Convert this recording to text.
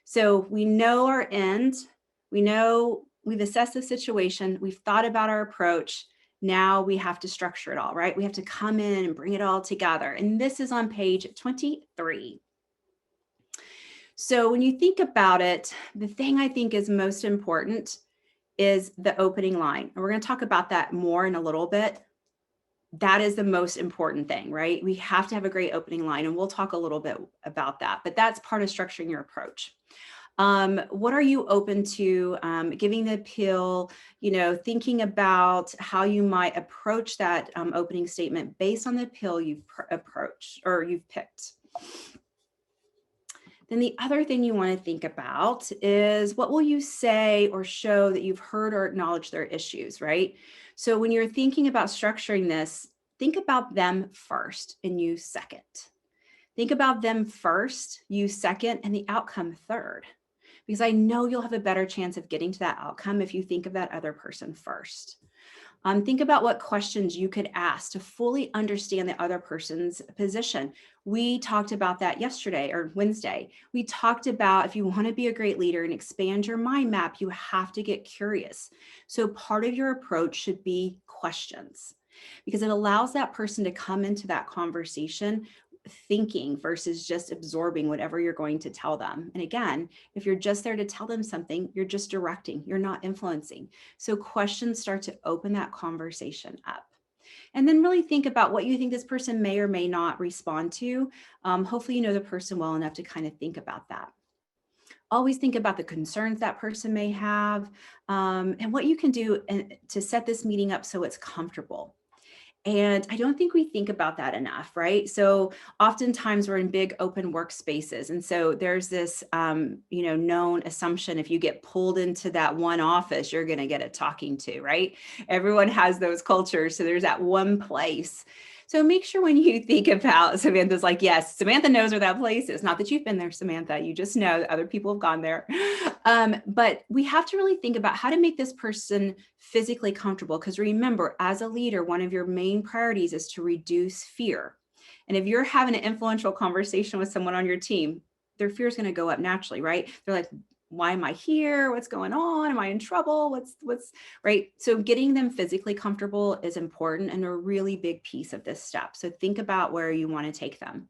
So we know our end, we know we've assessed the situation, we've thought about our approach. Now we have to structure it all, right? We have to come in and bring it all together. And this is on page 23. So when you think about it, the thing I think is most important is the opening line. And we're going to talk about that more in a little bit. That is the most important thing, right? We have to have a great opening line, and we'll talk a little bit about that, but that's part of structuring your approach. What are you open to giving the appeal, thinking about how you might approach that opening statement based on the appeal you've approached or you've picked. Then the other thing you want to think about is what will you say or show that you've heard or acknowledged their issues, right? So when you're thinking about structuring this, think about them first and you second. Think about them first, you second, and the outcome third. Because I know you'll have a better chance of getting to that outcome if you think of that other person first. Think about what questions you could ask to fully understand the other person's position. We talked about that yesterday or Wednesday. We talked about if you want to be a great leader and expand your mind map, you have to get curious. So part of your approach should be questions because it allows that person to come into that conversation thinking versus just absorbing whatever you're going to tell them. And again, if you're just there to tell them something, you're just directing, you're not influencing. So questions start to open that conversation up. And then really think about what you think this person may or may not respond to. Hopefully you know the person well enough to kind of think about that. Always think about the concerns that person may have and what you can do to set this meeting up so it's comfortable. And I don't think we think about that enough, right? So oftentimes we're in big open workspaces. And so there's this, known assumption if you get pulled into that one office, you're going to get a talking to, right? Everyone has those cultures. So there's that one place. So make sure when you think about Samantha's like, yes, Samantha knows where that place is. Not that you've been there, Samantha. You just know that other people have gone there. But we have to really think about how to make this person physically comfortable. Because remember, as a leader, one of your main priorities is to reduce fear. And if you're having an influential conversation with someone on your team, their fear is going to go up naturally, right? They're like, why am I here? What's going on? Am I in trouble? What's right? So getting them physically comfortable is important and a really big piece of this step. So think about where you want to take them.